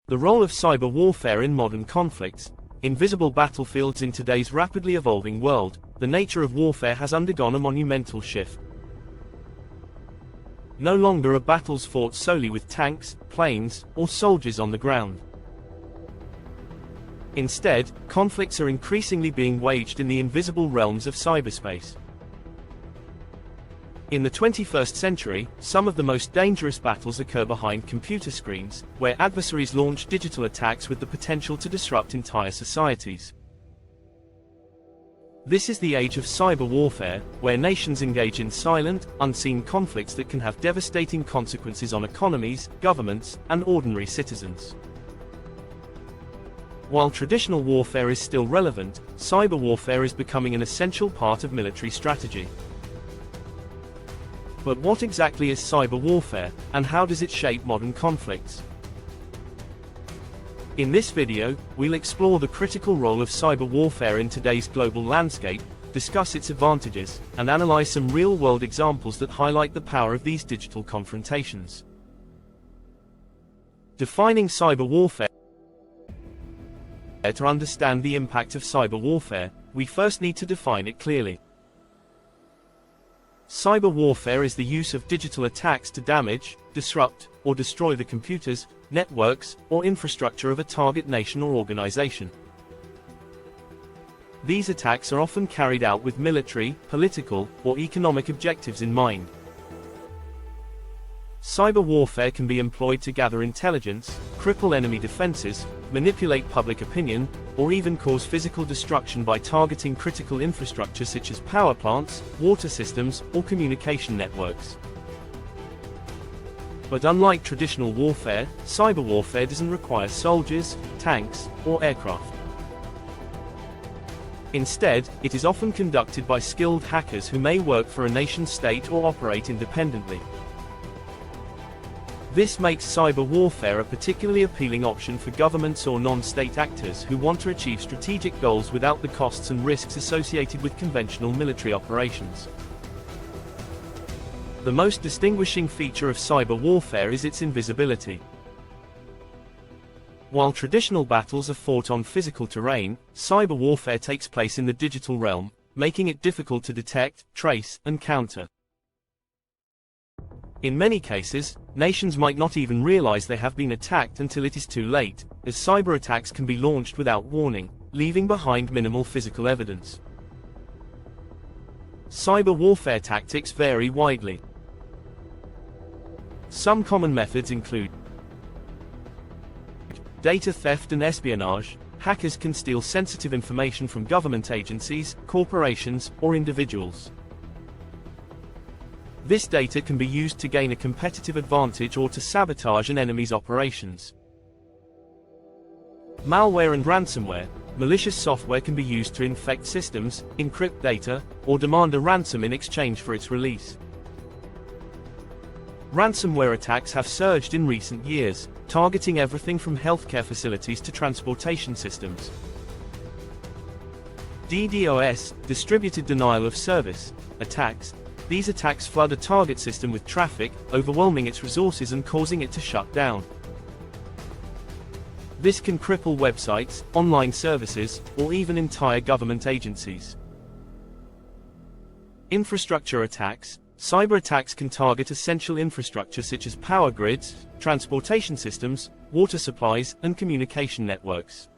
The role of cyber warfare in modern conflicts. Invisible battlefields in today's rapidly evolving world, the nature of warfare has undergone a monumental shift. No longer are battles fought solely with tanks, planes, or soldiers on the ground. Instead, conflicts are increasingly being waged in the invisible realms of cyberspace. In the 21st century, some of the most dangerous battles occur behind computer screens, where adversaries launch digital attacks with the potential to disrupt entire societies. This is the age of cyber warfare, where nations engage in silent, unseen conflicts that can have devastating consequences on economies, governments, and ordinary citizens. While traditional warfare is still relevant, cyber warfare is becoming an essential part of military strategy. But what exactly is cyber warfare, and how does it shape modern conflicts? In this video, we'll explore the critical role of cyber warfare in today's global landscape, discuss its advantages, and analyze some real-world examples that highlight the power of these digital confrontations. Defining cyber warfare. To understand the impact of cyber warfare, we first need to define it clearly. Cyber warfare is the use of digital attacks to damage, disrupt, or destroy the computers, networks, or infrastructure of a target nation or organization. These attacks are often carried out with military, political, or economic objectives in mind. Cyber warfare can be employed to gather intelligence, cripple enemy defenses, manipulate public opinion, or even cause physical destruction by targeting critical infrastructure such as power plants, water systems, or communication networks. But unlike traditional warfare, cyber warfare doesn't require soldiers, tanks, or aircraft. Instead, it is often conducted by skilled hackers who may work for a nation-state or operate independently. This makes cyber warfare a particularly appealing option for governments or non-state actors who want to achieve strategic goals without the costs and risks associated with conventional military operations. The most distinguishing feature of cyber warfare is its invisibility. While traditional battles are fought on physical terrain, cyber warfare takes place in the digital realm, making it difficult to detect, trace, and counter. In many cases, nations might not even realize they have been attacked until it is too late, as cyber attacks can be launched without warning, leaving behind minimal physical evidence. Cyber warfare tactics vary widely. Some common methods include data theft and espionage. Hackers can steal sensitive information from government agencies, corporations, or individuals. This data can be used to gain a competitive advantage or to sabotage an enemy's operations. Malware and ransomware. Malicious software can be used to infect systems, encrypt data, or demand a ransom in exchange for its release. Ransomware attacks have surged in recent years, targeting everything from healthcare facilities to transportation systems. DDoS, distributed denial of service, attacks. These attacks flood a target system with traffic, overwhelming its resources and causing it to shut down. This can cripple websites, online services, or even entire government agencies. Infrastructure attacks. Cyber attacks can target essential infrastructure such as power grids, transportation systems, water supplies, and communication networks.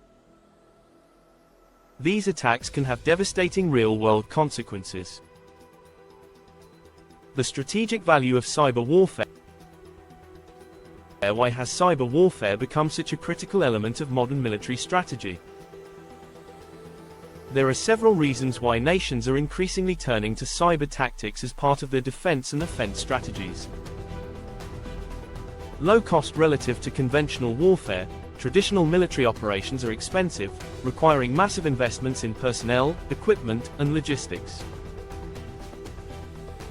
These attacks can have devastating real-world consequences. The strategic value of cyber warfare. Why has cyber warfare become such a critical element of modern military strategy? There are several reasons why nations are increasingly turning to cyber tactics as part of their defense and offense strategies. Low cost relative to conventional warfare. Traditional military operations are expensive, requiring massive investments in personnel, equipment, and logistics.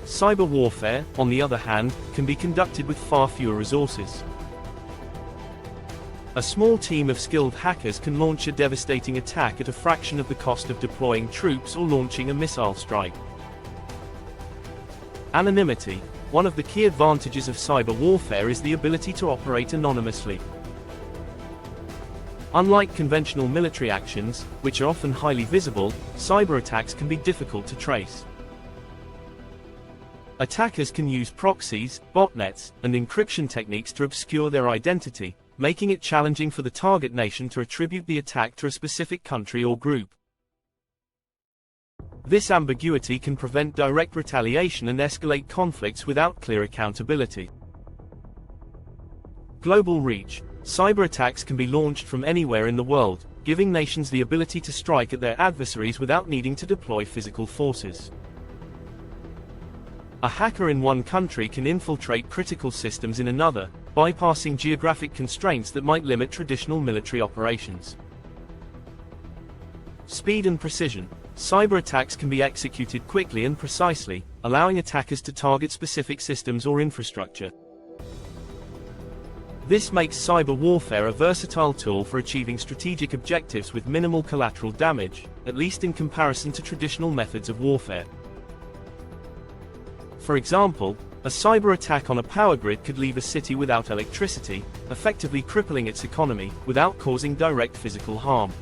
Cyber warfare, on the other hand, can be conducted with far fewer resources. A small team of skilled hackers can launch a devastating attack at a fraction of the cost of deploying troops or launching a missile strike. Anonymity. One of the key advantages of cyber warfare is the ability to operate anonymously. Unlike conventional military actions, which are often highly visible, cyberattacks can be difficult to trace. Attackers can use proxies, botnets, and encryption techniques to obscure their identity, making it challenging for the target nation to attribute the attack to a specific country or group. This ambiguity can prevent direct retaliation and escalate conflicts without clear accountability. Global reach. Cyberattacks can be launched from anywhere in the world, giving nations the ability to strike at their adversaries without needing to deploy physical forces. A hacker in one country can infiltrate critical systems in another, bypassing geographic constraints that might limit traditional military operations. Speed and precision. Cyberattacks can be executed quickly and precisely, allowing attackers to target specific systems or infrastructure. This makes cyber warfare a versatile tool for achieving strategic objectives with minimal collateral damage, at least in comparison to traditional methods of warfare. For example, a cyber attack on a power grid could leave a city without electricity, effectively crippling its economy, without causing direct physical harm.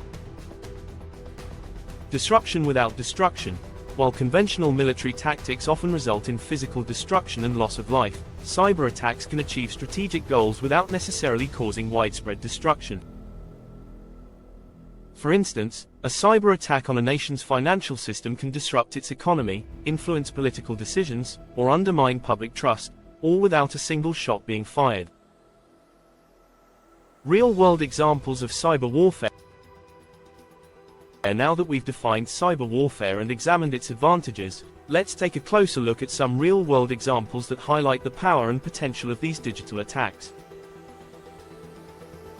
Disruption without destruction. While conventional military tactics often result in physical destruction and loss of life, cyber attacks can achieve strategic goals without necessarily causing widespread destruction. For instance, a cyber attack on a nation's financial system can disrupt its economy, influence political decisions, or undermine public trust, all without a single shot being fired. Real-world examples of cyber warfare. Now that we've defined cyber warfare and examined its advantages, let's take a closer look at some real-world examples that highlight the power and potential of these digital attacks.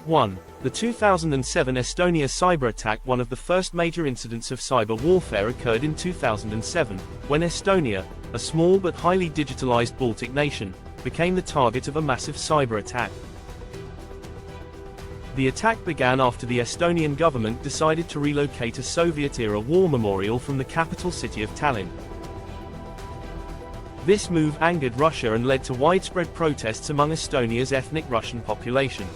1. The 2007 Estonia cyber attack. One of the first major incidents of cyber warfare occurred in 2007, when Estonia, a small but highly digitalized Baltic nation, became the target of a massive cyber attack. The attack began after the Estonian government decided to relocate a Soviet-era war memorial from the capital city of Tallinn. This move angered Russia and led to widespread protests among Estonia's ethnic Russian population.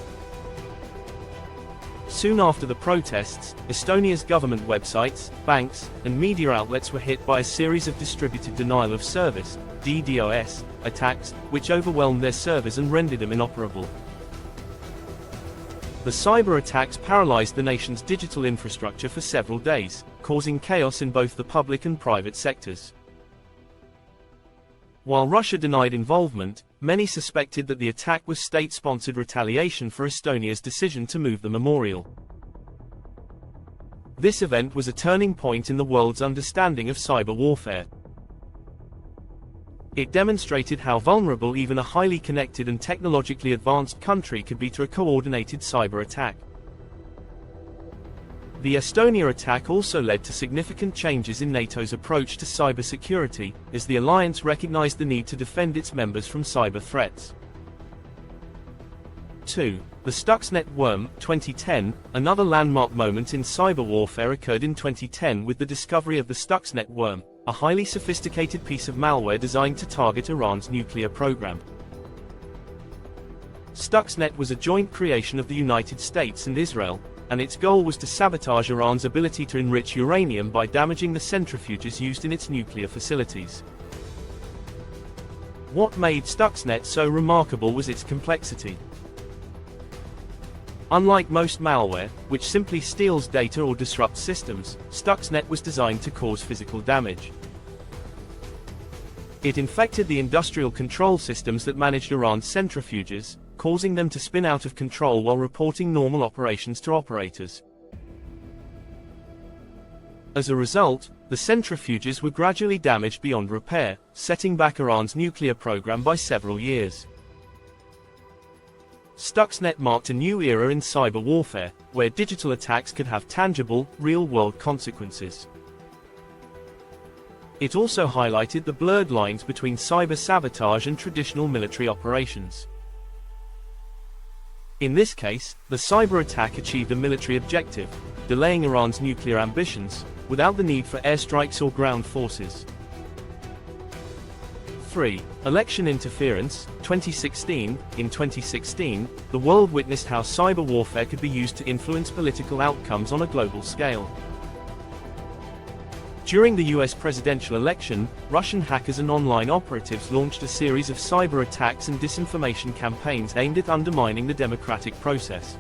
Soon after the protests, Estonia's government websites, banks, and media outlets were hit by a series of distributed denial of service (DDoS) attacks, which overwhelmed their servers and rendered them inoperable. The cyber attacks paralyzed the nation's digital infrastructure for several days, causing chaos in both the public and private sectors. While Russia denied involvement, many suspected that the attack was state-sponsored retaliation for Estonia's decision to move the memorial. This event was a turning point in the world's understanding of cyber warfare. It demonstrated how vulnerable even a highly connected and technologically advanced country could be to a coordinated cyber attack. The Estonia attack also led to significant changes in NATO's approach to cybersecurity, as the alliance recognized the need to defend its members from cyber threats. 2. The Stuxnet worm, 2010. Another landmark moment in cyber warfare occurred in 2010 with the discovery of the Stuxnet worm, a highly sophisticated piece of malware designed to target Iran's nuclear program. Stuxnet was a joint creation of the United States and Israel, and its goal was to sabotage Iran's ability to enrich uranium by damaging the centrifuges used in its nuclear facilities. What made Stuxnet so remarkable was its complexity. Unlike most malware, which simply steals data or disrupts systems, Stuxnet was designed to cause physical damage. It infected the industrial control systems that managed Iran's centrifuges, causing them to spin out of control while reporting normal operations to operators. As a result, the centrifuges were gradually damaged beyond repair, setting back Iran's nuclear program by several years. Stuxnet marked a new era in cyber warfare, where digital attacks could have tangible, real-world consequences. It also highlighted the blurred lines between cyber sabotage and traditional military operations. In this case, the cyber attack achieved a military objective, delaying Iran's nuclear ambitions, without the need for airstrikes or ground forces. 3. Election interference, 2016. In 2016, the world witnessed how cyber warfare could be used to influence political outcomes on a global scale. During the US presidential election, Russian hackers and online operatives launched a series of cyber attacks and disinformation campaigns aimed at undermining the democratic process.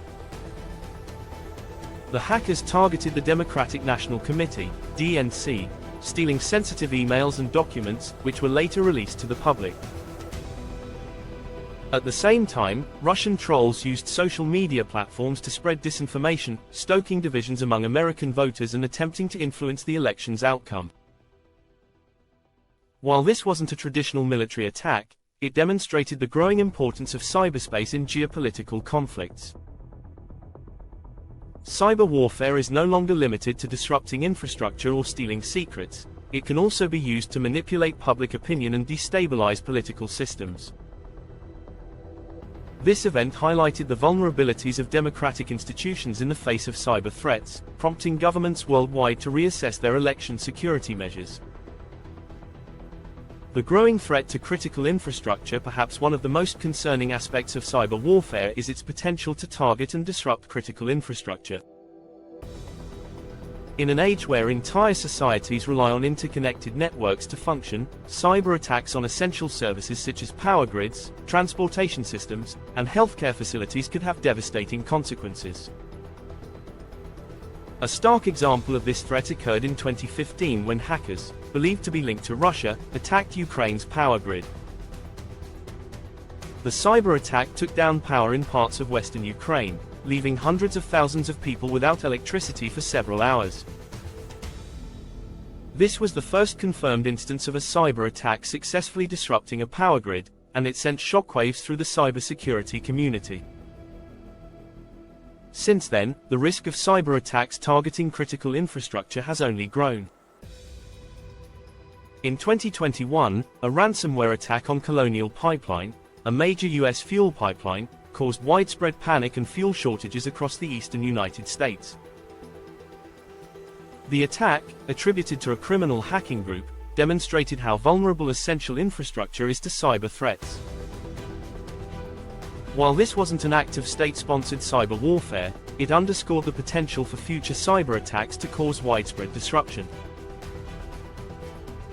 The hackers targeted the Democratic National Committee, DNC, stealing sensitive emails and documents, which were later released to the public. At the same time, Russian trolls used social media platforms to spread disinformation, stoking divisions among American voters and attempting to influence the election's outcome. While this wasn't a traditional military attack, it demonstrated the growing importance of cyberspace in geopolitical conflicts. Cyber warfare is no longer limited to disrupting infrastructure or stealing secrets. It can also be used to manipulate public opinion and destabilize political systems. This event highlighted the vulnerabilities of democratic institutions in the face of cyber threats, prompting governments worldwide to reassess their election security measures. The growing threat to critical infrastructure, perhaps one of the most concerning aspects of cyber warfare, is its potential to target and disrupt critical infrastructure. In an age where entire societies rely on interconnected networks to function, cyber attacks on essential services such as power grids, transportation systems, and healthcare facilities could have devastating consequences. A stark example of this threat occurred in 2015 when hackers, believed to be linked to Russia, attacked Ukraine's power grid. The cyber attack took down power in parts of western Ukraine, leaving hundreds of thousands of people without electricity for several hours. This was the first confirmed instance of a cyber attack successfully disrupting a power grid, and it sent shockwaves through the cybersecurity community. Since then, the risk of cyber attacks targeting critical infrastructure has only grown. In 2021, a ransomware attack on Colonial Pipeline, a major US fuel pipeline, caused widespread panic and fuel shortages across the eastern United States. The attack, attributed to a criminal hacking group, demonstrated how vulnerable essential infrastructure is to cyber threats. While this wasn't an act of state-sponsored cyber warfare, it underscored the potential for future cyber attacks to cause widespread disruption.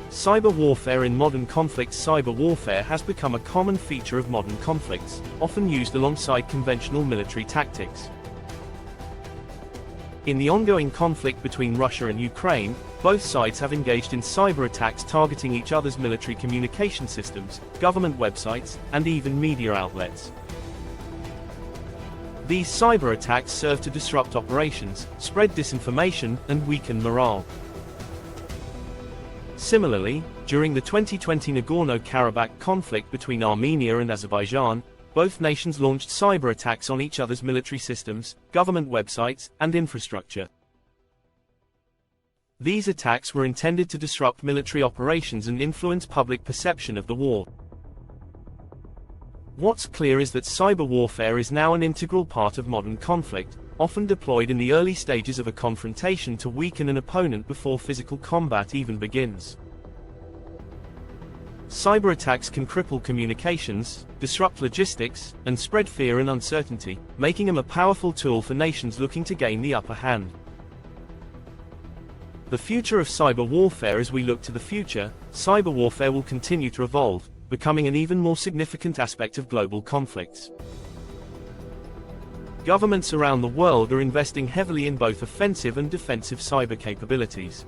Cyber warfare in modern conflicts. Cyber warfare has become a common feature of modern conflicts, often used alongside conventional military tactics. In the ongoing conflict between Russia and Ukraine, both sides have engaged in cyber attacks targeting each other's military communication systems, government websites, and even media outlets. These cyber attacks serve to disrupt operations, spread disinformation, and weaken morale. Similarly, during the 2020 Nagorno-Karabakh conflict between Armenia and Azerbaijan, both nations launched cyber attacks on each other's military systems, government websites, and infrastructure. These attacks were intended to disrupt military operations and influence public perception of the war. What's clear is that cyber warfare is now an integral part of modern conflict, often deployed in the early stages of a confrontation to weaken an opponent before physical combat even begins. Cyber attacks can cripple communications, disrupt logistics, and spread fear and uncertainty, making them a powerful tool for nations looking to gain the upper hand. The future of cyber warfare. As we look to the future, cyber warfare will continue to evolve, becoming an even more significant aspect of global conflicts. Governments around the world are investing heavily in both offensive and defensive cyber capabilities.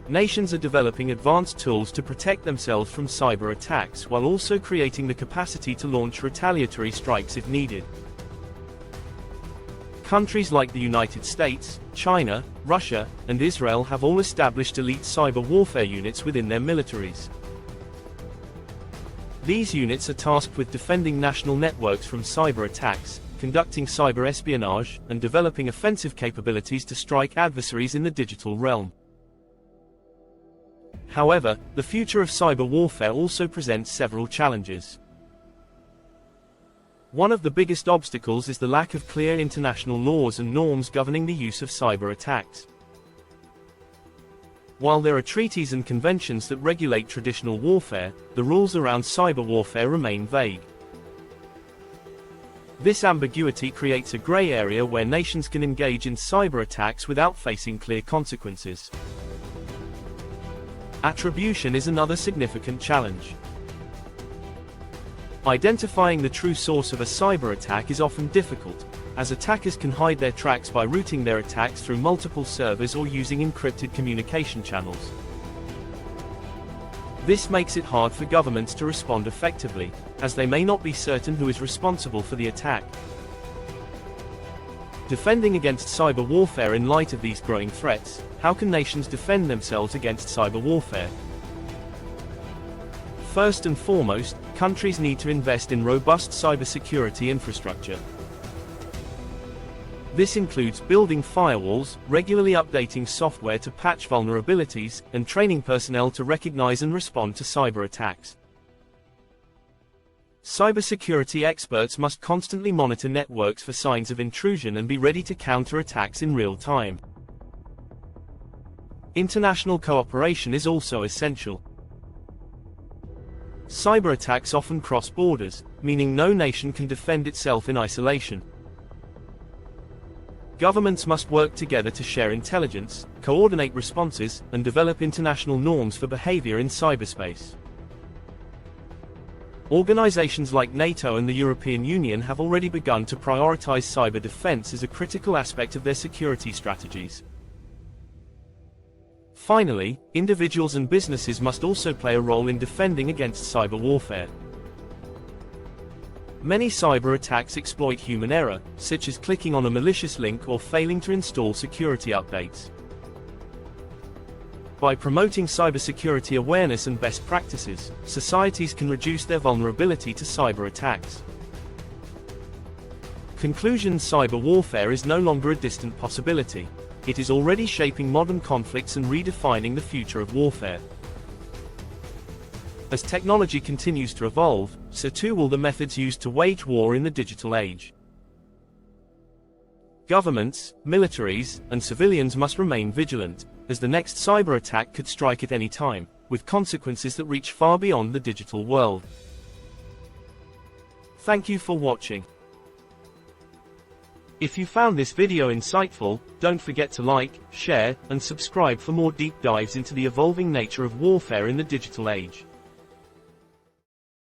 Nations are developing advanced tools to protect themselves from cyber attacks while also creating the capacity to launch retaliatory strikes if needed. Countries like the United States, China, Russia, and Israel have all established elite cyber warfare units within their militaries. These units are tasked with defending national networks from cyber attacks, conducting cyber espionage, and developing offensive capabilities to strike adversaries in the digital realm. However, the future of cyber warfare also presents several challenges. One of the biggest obstacles is the lack of clear international laws and norms governing the use of cyber attacks. While there are treaties and conventions that regulate traditional warfare, the rules around cyber warfare remain vague. This ambiguity creates a gray area where nations can engage in cyber attacks without facing clear consequences. Attribution is another significant challenge. Identifying the true source of a cyber attack is often difficult, as attackers can hide their tracks by routing their attacks through multiple servers or using encrypted communication channels. This makes it hard for governments to respond effectively, as they may not be certain who is responsible for the attack. Defending against cyber warfare in light of these growing threats, how can nations defend themselves against cyber warfare? First and foremost, countries need to invest in robust cybersecurity infrastructure. This includes building firewalls, regularly updating software to patch vulnerabilities, and training personnel to recognize and respond to cyber attacks. Cybersecurity experts must constantly monitor networks for signs of intrusion and be ready to counter attacks in real time. International cooperation is also essential. Cyber attacks often cross borders, meaning no nation can defend itself in isolation. Governments must work together to share intelligence, coordinate responses, and develop international norms for behavior in cyberspace. Organizations like NATO and the European Union have already begun to prioritize cyber defense as a critical aspect of their security strategies. Finally, individuals and businesses must also play a role in defending against cyber warfare. Many cyber attacks exploit human error, such as clicking on a malicious link or failing to install security updates. By promoting cybersecurity awareness and best practices, societies can reduce their vulnerability to cyber attacks. Conclusion: cyber warfare is no longer a distant possibility. It is already shaping modern conflicts and redefining the future of warfare. As technology continues to evolve, so too will the methods used to wage war in the digital age. Governments, militaries, and civilians must remain vigilant, as the next cyber attack could strike at any time, with consequences that reach far beyond the digital world. Thank you for watching. If you found this video insightful, don't forget to like, share, and subscribe for more deep dives into the evolving nature of warfare in the digital age.